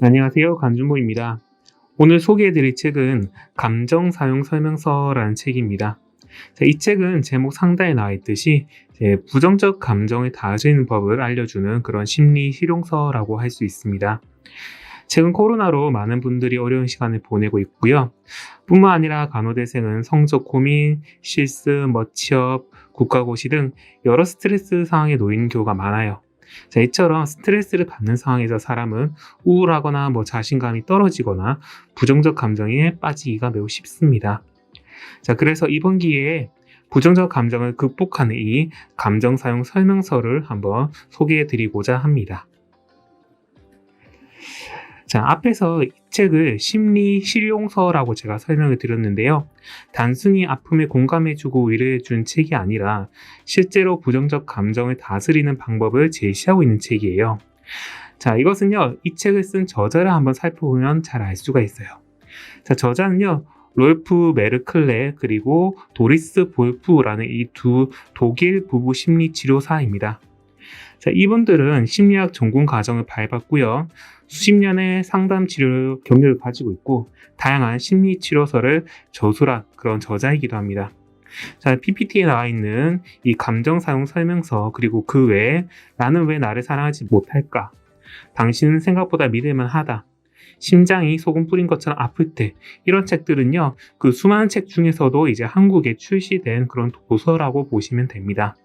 안녕하세요. 간준모입니다. 오늘 소개해드릴 책은 감정 사용 설명서라는 책입니다. 이 책은 제목 상단에 나와 있듯이 부정적 감정을 다스리는 법을 알려주는 그런 심리 실용서라고 할 수 있습니다. 최근 코로나로 많은 분들이 어려운 시간을 보내고 있고요. 뿐만 아니라 간호대생은 성적 고민, 실습, 취업, 국가고시 등 여러 스트레스 상황에 놓이는 경우가 많아요. 이처럼 스트레스를 받는 상황에서 사람은 우울하거나 자신감이 떨어지거나 부정적 감정에 빠지기가 매우 쉽습니다. 그래서 이번 기회에 부정적 감정을 극복하는 이 감정 사용 설명서를 한번 소개해 드리고자 합니다. 앞에서 이 책을 심리 실용서라고 제가 설명을 드렸는데요. 단순히 아픔에 공감해주고 위로해준 책이 아니라 실제로 부정적 감정을 다스리는 방법을 제시하고 있는 책이에요. 이것은요, 이 책을 쓴 저자를 한번 살펴보면 잘 알 수가 있어요. 저자는요, 롤프 메르클레 그리고 도리스 볼프라는 이 두 독일 부부 심리 치료사입니다. 이분들은 심리학 전공 과정을 밟았고요. 수십 년의 상담 치료 경력을 가지고 있고 다양한 심리 치료서를 저술한 그런 저자이기도 합니다. PPT에 나와 있는 이 감정 사용 설명서 그리고 그 외에 나는 왜 나를 사랑하지 못할까? 당신은 생각보다 믿을만 하다. 심장이 소금 뿌린 것처럼 아플 때 이런 책들은요. 그 수많은 책 중에서도 이제 한국에 출시된 그런 도서라고 보시면 됩니다.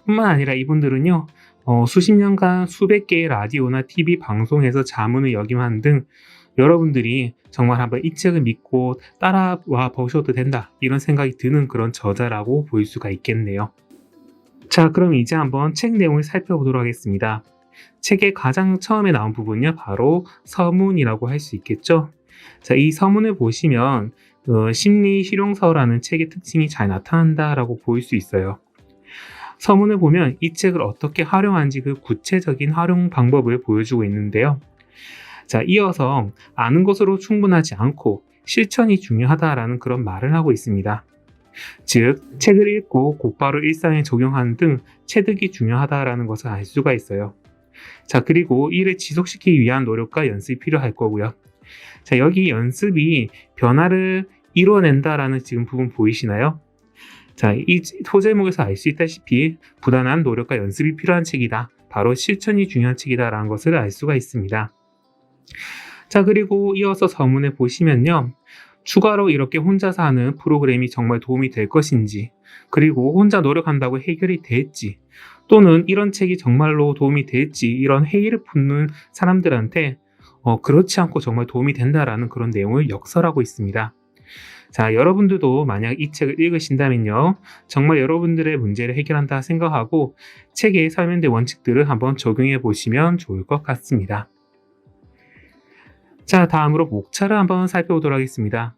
뿐만 아니라 이분들은요. 수십 년간 수백 개의 라디오나 TV 방송에서 자문을 역임하는 등 여러분들이 정말 한번 이 책을 믿고 따라와 보셔도 된다 이런 생각이 드는 그런 저자라고 볼 수가 있겠네요. 그럼 이제 한번 책 내용을 살펴보도록 하겠습니다. 책의 가장 처음에 나온 부분은요, 바로 서문이라고 할 수 있겠죠. 이 서문을 보시면 심리 실용서라는 책의 특징이 잘 나타난다라고 볼 수 있어요. 서문을 보면 이 책을 어떻게 활용하는지 그 구체적인 활용 방법을 보여주고 있는데요. 이어서 아는 것으로 충분하지 않고 실천이 중요하다라는 그런 말을 하고 있습니다. 즉, 책을 읽고 곧바로 일상에 적용하는 등 체득이 중요하다라는 것을 알 수가 있어요. 그리고 이를 지속시키기 위한 노력과 연습이 필요할 거고요. 여기 연습이 변화를 이뤄낸다라는 지금 부분 보이시나요? 이 소제목에서 알 수 있다시피 부단한 노력과 연습이 필요한 책이다. 바로 실천이 중요한 책이다라는 것을 알 수가 있습니다. 그리고 이어서 서문에 보시면요. 추가로 이렇게 혼자서 하는 프로그램이 정말 도움이 될 것인지, 그리고 혼자 노력한다고 해결이 될지, 또는 이런 책이 정말로 도움이 될지 이런 회의를 품는 사람들한테 그렇지 않고 정말 도움이 된다라는 그런 내용을 역설하고 있습니다. 여러분들도 만약 이 책을 읽으신다면요. 정말 여러분들의 문제를 해결한다 생각하고 책에 설명된 원칙들을 한번 적용해 보시면 좋을 것 같습니다. 다음으로 목차를 한번 살펴보도록 하겠습니다.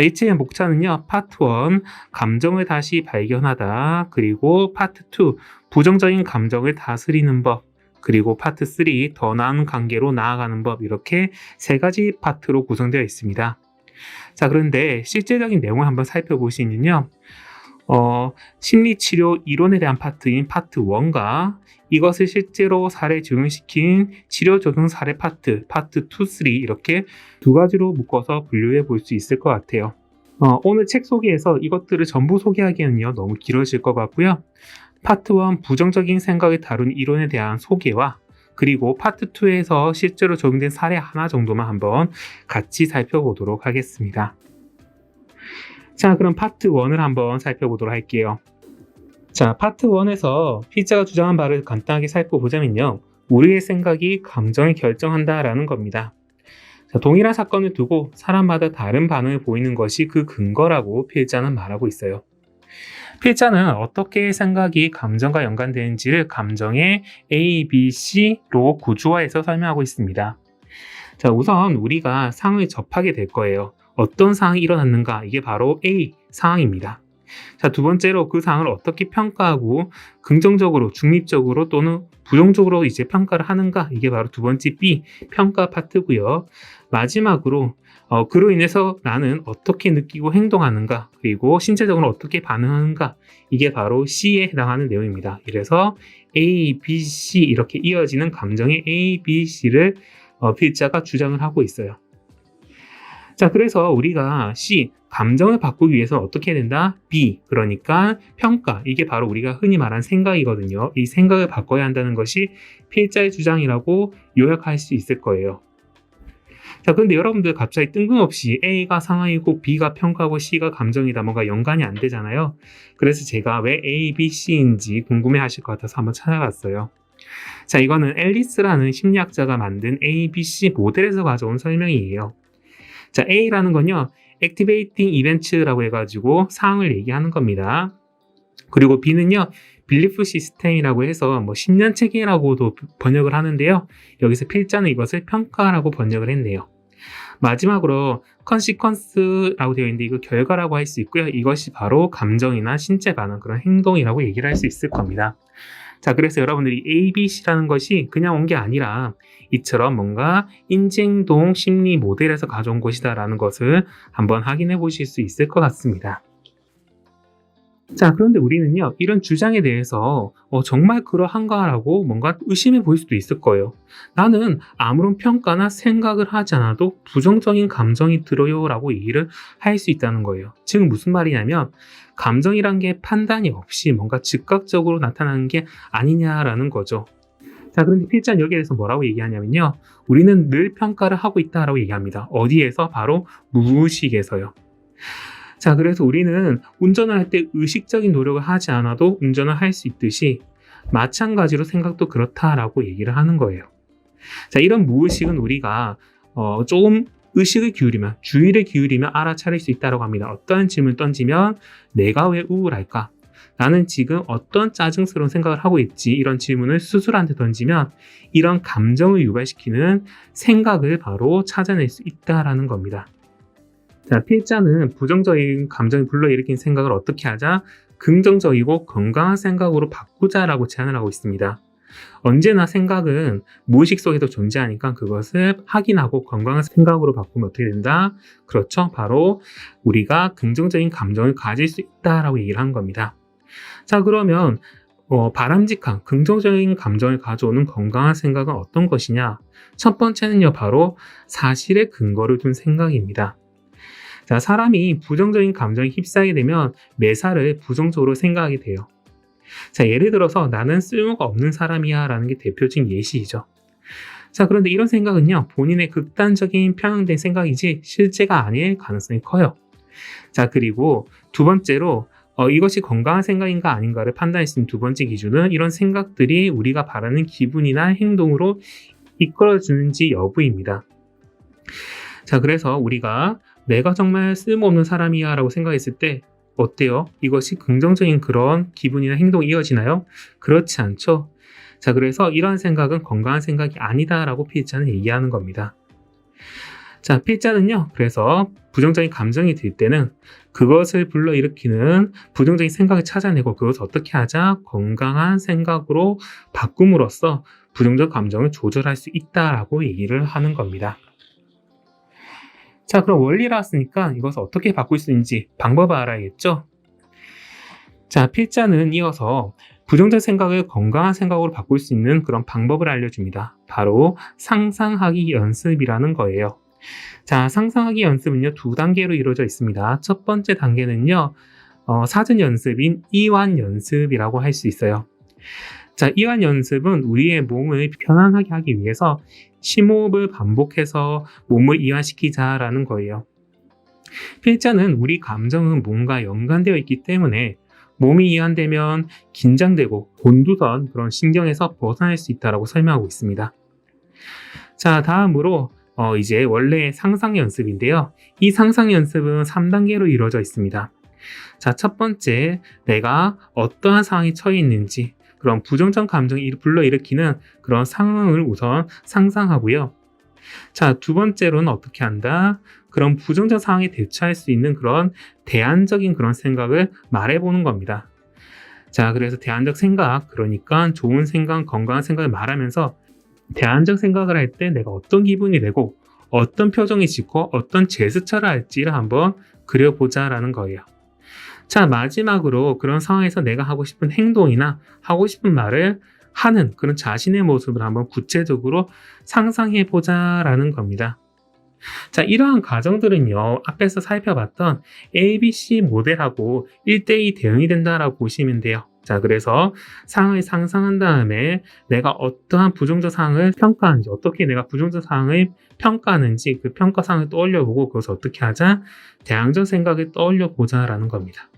이 책의 목차는요. 파트 1, 감정을 다시 발견하다. 그리고 파트 2, 부정적인 감정을 다스리는 법. 그리고 파트 3, 더 나은 관계로 나아가는 법. 이렇게 세 가지 파트로 구성되어 있습니다. 그런데 실제적인 내용을 한번 살펴보시면요. 심리치료 이론에 대한 파트인 파트 1과 이것을 실제로 사례 적용시킨 치료 적용 사례 파트 2, 3 이렇게 두 가지로 묶어서 분류해 볼 수 있을 것 같아요. 오늘 책 소개에서 이것들을 전부 소개하기에는요 너무 길어질 것 같고요. 파트 1 부정적인 생각을 다룬 이론에 대한 소개와 그리고 파트 2에서 실제로 적용된 사례 하나 정도만 한번 같이 살펴보도록 하겠습니다. 그럼 파트 1을 한번 살펴보도록 할게요. 파트 1에서 필자가 주장한 바를 간단하게 살펴보자면요. 우리의 생각이 감정을 결정한다라는 겁니다. 동일한 사건을 두고 사람마다 다른 반응을 보이는 것이 그 근거라고 필자는 말하고 있어요. 필자는 어떻게 생각이 감정과 연관되는지를 감정의 A, B, C로 구조화해서 설명하고 있습니다. 우선 우리가 상황을 접하게 될 거예요. 어떤 상황이 일어났는가? 이게 바로 A 상황입니다. 두 번째로 그 상황을 어떻게 평가하고 긍정적으로, 중립적으로 또는 부정적으로 이제 평가를 하는가? 이게 바로 두 번째 B 평가 파트고요. 마지막으로 그로 인해서 나는 어떻게 느끼고 행동하는가, 그리고 신체적으로 어떻게 반응하는가, 이게 바로 C에 해당하는 내용입니다. 이래서 A, B, C 이렇게 이어지는 감정의 A, B, C를 필자가 주장을 하고 있어요. 자, 그래서 우리가 C, 감정을 바꾸기 위해서 어떻게 해야 된다? B, 그러니까 평가, 이게 바로 우리가 흔히 말하는 생각이거든요. 이 생각을 바꿔야 한다는 것이 필자의 주장이라고 요약할 수 있을 거예요. 자, 근데 여러분들 갑자기 뜬금없이 A가 상황이고 B가 평가고 C가 감정이다, 뭔가 연관이 안 되잖아요. 그래서 제가 왜 A, B, C인지 궁금해 하실 것 같아서 한번 찾아봤어요. 자, 이거는 앨리스라는 심리학자가 만든 A, B, C 모델에서 가져온 설명이에요. 자, A라는 건요, Activating Events라고 해가지고 상황을 얘기하는 겁니다. 그리고 B는요, Belief System이라고 해서 뭐 10년 체계라고도 번역을 하는데요. 여기서 필자는 이것을 평가라고 번역을 했네요. 마지막으로 consequence라고 되어 있는데 이거 결과라고 할 수 있고요. 이것이 바로 감정이나 신체 반응, 그런 행동이라고 얘기를 할 수 있을 겁니다. 자, 그래서 여러분들이 A, B, C라는 것이 그냥 온 게 아니라 이처럼 뭔가 인지행동 심리 모델에서 가져온 것이다라는 것을 한번 확인해 보실 수 있을 것 같습니다. 자, 그런데 우리는요, 이런 주장에 대해서 정말 그러한가라고 뭔가 의심해 볼 수도 있을 거예요. 나는 아무런 평가나 생각을 하지 않아도 부정적인 감정이 들어요 라고 얘기를 할 수 있다는 거예요. 지금 무슨 말이냐면 감정이란 게 판단이 없이 뭔가 즉각적으로 나타나는 게 아니냐라는 거죠. 자, 그런데 필자는 여기에 대해서 뭐라고 얘기하냐면요, 우리는 늘 평가를 하고 있다라고 얘기합니다. 어디에서? 바로 무의식에서요. 자, 그래서 우리는 운전을 할 때 의식적인 노력을 하지 않아도 운전을 할 수 있듯이 마찬가지로 생각도 그렇다라고 얘기를 하는 거예요. 자, 이런 무의식은 우리가 조금 의식을 기울이면, 주의를 기울이면 알아차릴 수 있다고 합니다. 어떠한 질문을 던지면 내가 왜 우울할까? 나는 지금 어떤 짜증스러운 생각을 하고 있지? 이런 질문을 스스로한테 던지면 이런 감정을 유발시키는 생각을 바로 찾아낼 수 있다는 겁니다. 자, 필자는 부정적인 감정을 불러일으킨 생각을 어떻게 하자? 긍정적이고 건강한 생각으로 바꾸자라고 제안을 하고 있습니다. 언제나 생각은 무의식 속에도 존재하니까 그것을 확인하고 건강한 생각으로 바꾸면 어떻게 된다? 그렇죠. 바로 우리가 긍정적인 감정을 가질 수 있다라고 얘기를 한 겁니다. 자, 그러면 바람직한 긍정적인 감정을 가져오는 건강한 생각은 어떤 것이냐? 첫 번째는요, 바로 사실에 근거를 둔 생각입니다. 자, 사람이 부정적인 감정에 휩싸이게 되면 매사를 부정적으로 생각하게 돼요. 자, 예를 들어서 나는 쓸모가 없는 사람이야 라는 게 대표적인 예시이죠. 자, 그런데 이런 생각은요, 본인의 극단적인 편향된 생각이지 실제가 아닐 가능성이 커요. 자, 그리고 두 번째로 이것이 건강한 생각인가 아닌가를 판단할 수 있는 두 번째 기준은 이런 생각들이 우리가 바라는 기분이나 행동으로 이끌어주는지 여부입니다. 자, 그래서 우리가 내가 정말 쓸모없는 사람이야 라고 생각했을 때 어때요? 이것이 긍정적인 그런 기분이나 행동이 이어지나요? 그렇지 않죠? 자, 그래서 이러한 생각은 건강한 생각이 아니다 라고 필자는 얘기하는 겁니다. 자, 필자는요, 그래서 부정적인 감정이 들 때는 그것을 불러일으키는 부정적인 생각을 찾아내고 그것을 어떻게 하자? 건강한 생각으로 바꿈으로써 부정적 감정을 조절할 수 있다라고 얘기를 하는 겁니다. 자, 그럼 원리를 알았으니까 이것을 어떻게 바꿀 수 있는지 방법을 알아야겠죠? 자, 필자는 이어서 부정적 생각을 건강한 생각으로 바꿀 수 있는 그런 방법을 알려줍니다. 바로 상상하기 연습이라는 거예요. 자, 상상하기 연습은요, 두 단계로 이루어져 있습니다. 첫 번째 단계는요, 사전 연습인 이완 연습이라고 할 수 있어요. 자, 이완 연습은 우리의 몸을 편안하게 하기 위해서 심호흡을 반복해서 몸을 이완시키자라는 거예요. 필자는 우리 감정은 몸과 연관되어 있기 때문에 몸이 이완되면 긴장되고 곤두선 그런 신경에서 벗어날 수 있다고 설명하고 있습니다. 자, 다음으로 이제 원래 상상 연습인데요. 이 상상 연습은 3단계로 이루어져 있습니다. 자, 첫 번째, 내가 어떠한 상황에 처해 있는지 그런 부정적 감정을 불러일으키는 그런 상황을 우선 상상하고요. 자, 두 번째로는 어떻게 한다? 그런 부정적 상황에 대처할 수 있는 그런 대안적인 그런 생각을 말해보는 겁니다. 자, 그래서 대안적 생각, 그러니까 좋은 생각, 건강한 생각을 말하면서 대안적 생각을 할 때 내가 어떤 기분이 되고 어떤 표정이 짓고 어떤 제스처를 할지를 한번 그려보자라는 거예요. 자, 마지막으로 그런 상황에서 내가 하고 싶은 행동이나 하고 싶은 말을 하는 그런 자신의 모습을 한번 구체적으로 상상해 보자라는 겁니다. 자, 이러한 과정들은요, 앞에서 살펴봤던 ABC 모델하고 1대2 대응이 된다라고 보시면 돼요. 자, 그래서 상황을 상상한 다음에 내가 어떠한 부정적 상황을 평가하는지, 어떻게 내가 부정적 상황을 평가하는지 그 평가 상황을 떠올려보고 그것을 어떻게 하자? 대항전 생각을 떠올려보자라는 겁니다.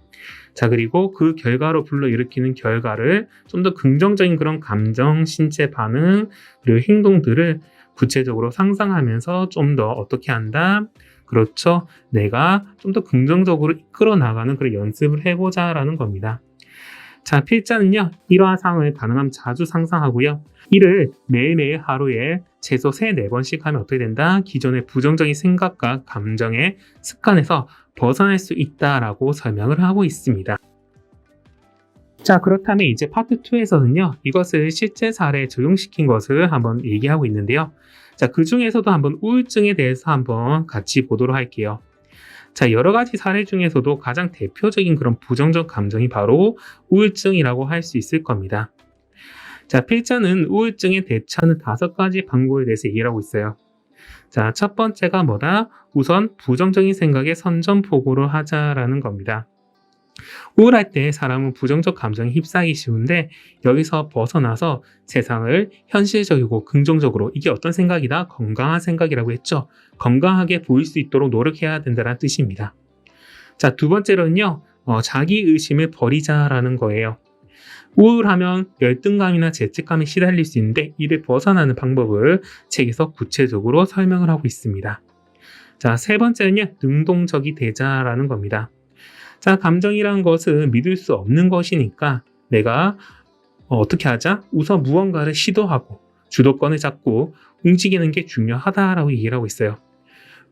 자, 그리고 그 결과로 불러일으키는 결과를 좀 더 긍정적인 그런 감정, 신체 반응, 그리고 행동들을 구체적으로 상상하면서 좀 더 어떻게 한다? 그렇죠. 내가 좀 더 긍정적으로 이끌어 나가는 그런 연습을 해보자라는 겁니다. 자, 필자는요, 이러한 상황을 가능하면 자주 상상하고요. 이를 매일매일 하루에 최소 3, 4번씩 하면 어떻게 된다? 기존의 부정적인 생각과 감정의 습관에서 벗어날 수 있다라고 설명을 하고 있습니다. 자, 그렇다면 이제 파트 2에서는요, 이것을 실제 사례에 적용시킨 것을 한번 얘기하고 있는데요. 자, 그 중에서도 한번 우울증에 대해서 한번 같이 보도록 할게요. 자, 여러 가지 사례 중에서도 가장 대표적인 그런 부정적 감정이 바로 우울증이라고 할 수 있을 겁니다. 자, 필자는 우울증에 대처하는 5가지 방법에 대해서 얘기를 하고 있어요. 자, 첫 번째가 뭐다? 우선 부정적인 생각에 선전포고를 하자라는 겁니다. 우울할 때 사람은 부정적 감정에 휩싸이기 쉬운데 여기서 벗어나서 세상을 현실적이고 긍정적으로, 이게 어떤 생각이다? 건강한 생각이라고 했죠. 건강하게 보일 수 있도록 노력해야 된다는 뜻입니다. 자, 두 번째로는요, 자기 의심을 버리자라는 거예요. 우울하면 열등감이나 죄책감에 시달릴 수 있는데 이를 벗어나는 방법을 책에서 구체적으로 설명을 하고 있습니다. 자, 세 번째는요, 능동적이 되자라는 겁니다. 자, 감정이란 것은 믿을 수 없는 것이니까 내가 어떻게 하자? 우선 무언가를 시도하고 주도권을 잡고 움직이는 게 중요하다라고 얘기를 하고 있어요.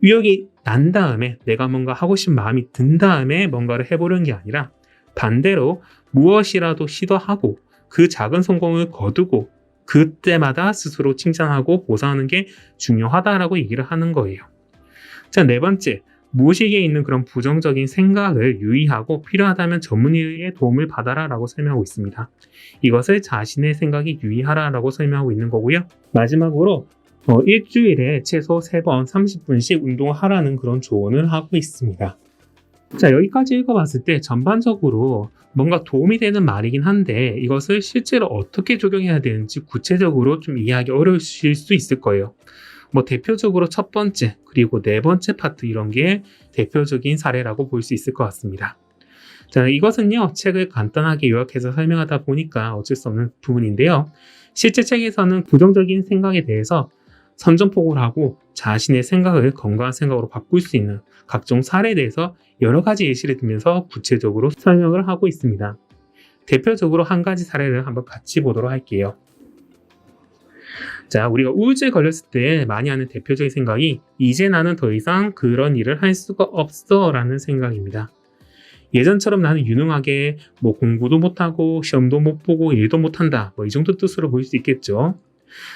위협이 난 다음에 내가 뭔가 하고 싶은 마음이 든 다음에 뭔가를 해보려는 게 아니라 반대로 무엇이라도 시도하고 그 작은 성공을 거두고 그때마다 스스로 칭찬하고 보상하는 게 중요하다라고 얘기를 하는 거예요. 자, 네 번째, 무의식에 있는 그런 부정적인 생각을 유의하고 필요하다면 전문의의 도움을 받아라라고 설명하고 있습니다. 이것을 자신의 생각에 유의하라라고 설명하고 있는 거고요. 마지막으로 일주일에 최소 3번 30분씩 운동을 하라는 그런 조언을 하고 있습니다. 자, 여기까지 읽어봤을 때 전반적으로 뭔가 도움이 되는 말이긴 한데 이것을 실제로 어떻게 적용해야 되는지 구체적으로 좀 이해하기 어려우실 수 있을 거예요. 대표적으로 첫 번째 그리고 네 번째 파트, 이런 게 대표적인 사례라고 볼 수 있을 것 같습니다. 자, 이것은요, 책을 간단하게 요약해서 설명하다 보니까 어쩔 수 없는 부분인데요. 실제 책에서는 부정적인 생각에 대해서 선전포고를 하고 자신의 생각을 건강한 생각으로 바꿀 수 있는 각종 사례에 대해서 여러 가지 예시를 들면서 구체적으로 설명을 하고 있습니다. 대표적으로 한 가지 사례를 한번 같이 보도록 할게요. 자, 우리가 우울증에 걸렸을 때 많이 하는 대표적인 생각이 이제 나는 더 이상 그런 일을 할 수가 없어 라는 생각입니다. 예전처럼 나는 유능하게 공부도 못하고 시험도 못 보고 일도 못한다, 이 정도 뜻으로 보일 수 있겠죠.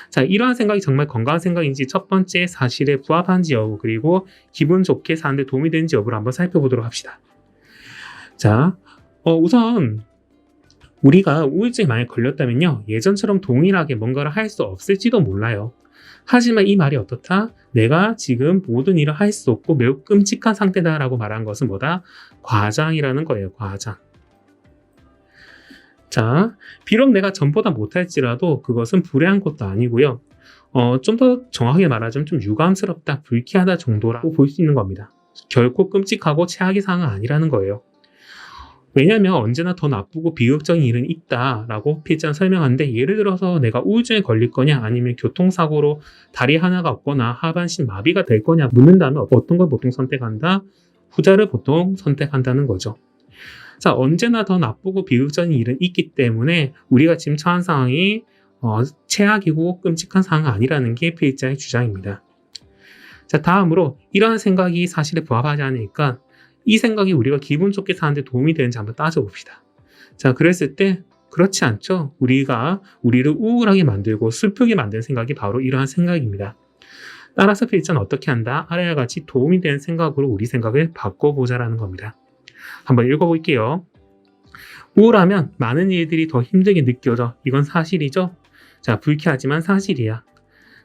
자, 이러한 생각이 정말 건강한 생각인지, 첫 번째 사실에 부합한지 여부, 그리고 기분 좋게 사는데 도움이 되는지 여부를 한번 살펴보도록 합시다. 자, 우선 우리가 우울증에 만약 걸렸다면요, 예전처럼 동일하게 뭔가를 할 수 없을지도 몰라요. 하지만 이 말이 어떻다? 내가 지금 모든 일을 할 수 없고 매우 끔찍한 상태다라고 말한 것은 뭐다? 과장이라는 거예요, 과장. 자, 비록 내가 전보다 못할지라도 그것은 불행한 것도 아니고요. 좀 더 정확하게 말하자면 좀 유감스럽다, 불쾌하다 정도라고 볼 수 있는 겁니다. 결코 끔찍하고 최악의 상황은 아니라는 거예요. 왜냐하면 언제나 더 나쁘고 비극적인 일은 있다라고 필자는 설명하는데, 예를 들어서 내가 우울증에 걸릴 거냐 아니면 교통사고로 다리 하나가 없거나 하반신 마비가 될 거냐 묻는다면 어떤 걸 보통 선택한다? 후자를 보통 선택한다는 거죠. 자, 언제나 더 나쁘고 비극적인 일은 있기 때문에 우리가 지금 처한 상황이 최악이고 끔찍한 상황은 아니라는 게 필자의 주장입니다. 자, 다음으로 이러한 생각이 사실에 부합하지 않으니까 이 생각이 우리가 기분 좋게 사는데 도움이 되는지 한번 따져봅시다. 자, 그랬을 때 그렇지 않죠? 우리가 우리를 우울하게 만들고 슬프게 만드는 생각이 바로 이러한 생각입니다. 따라서 필자는 어떻게 한다? 아래와 같이 도움이 되는 생각으로 우리 생각을 바꿔보자라는 겁니다. 한번 읽어볼게요. 우울하면 많은 일들이 더 힘들게 느껴져. 이건 사실이죠? 자, 불쾌하지만 사실이야.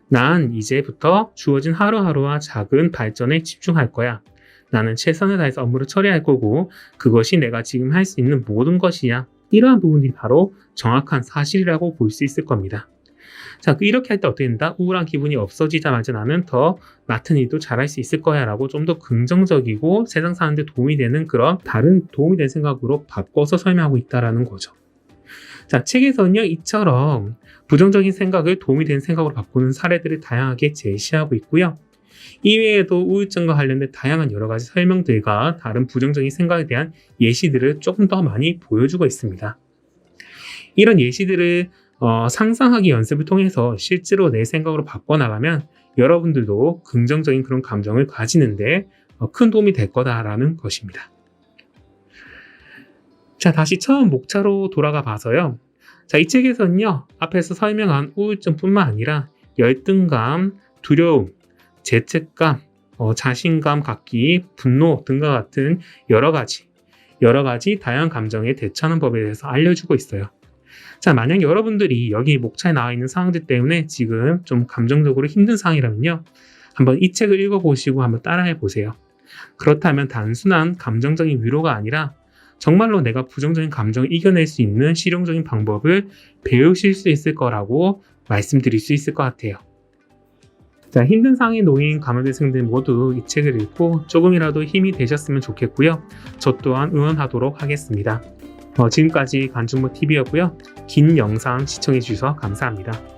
난 이제부터 주어진 하루하루와 작은 발전에 집중할 거야. 나는 최선을 다해서 업무를 처리할 거고 그것이 내가 지금 할 수 있는 모든 것이야. 이러한 부분이 바로 정확한 사실이라고 볼 수 있을 겁니다. 자, 이렇게 할 때 어떻게 된다? 우울한 기분이 없어지자마자 나는 더 맡은 일도 잘할 수 있을 거야 라고 좀 더 긍정적이고 세상 사는데 도움이 되는 그런 다른 도움이 되는 생각으로 바꿔서 설명하고 있다는 거죠. 자, 책에서는요, 이처럼 부정적인 생각을 도움이 되는 생각으로 바꾸는 사례들을 다양하게 제시하고 있고요. 이외에도 우울증과 관련된 다양한 여러 가지 설명들과 다른 부정적인 생각에 대한 예시들을 조금 더 많이 보여주고 있습니다. 이런 예시들을 상상하기 연습을 통해서 실제로 내 생각으로 바꿔나가면 여러분들도 긍정적인 그런 감정을 가지는데 큰 도움이 될 거다라는 것입니다. 자, 다시 처음 목차로 돌아가 봐서요. 자, 이 책에서는요, 앞에서 설명한 우울증뿐만 아니라 열등감, 두려움, 죄책감, 자신감 갖기, 분노 등과 같은 여러 가지 다양한 감정에 대처하는 법에 대해서 알려주고 있어요. 자, 만약 여러분들이 여기 목차에 나와 있는 상황들 때문에 지금 좀 감정적으로 힘든 상황이라면요, 한번 이 책을 읽어보시고 한번 따라해 보세요. 그렇다면 단순한 감정적인 위로가 아니라 정말로 내가 부정적인 감정을 이겨낼 수 있는 실용적인 방법을 배우실 수 있을 거라고 말씀드릴 수 있을 것 같아요. 자, 힘든 상황에 놓인 감염대생들 모두 이 책을 읽고 조금이라도 힘이 되셨으면 좋겠고요. 저 또한 응원하도록 하겠습니다. 지금까지 간중모TV였고요. 긴 영상 시청해 주셔서 감사합니다.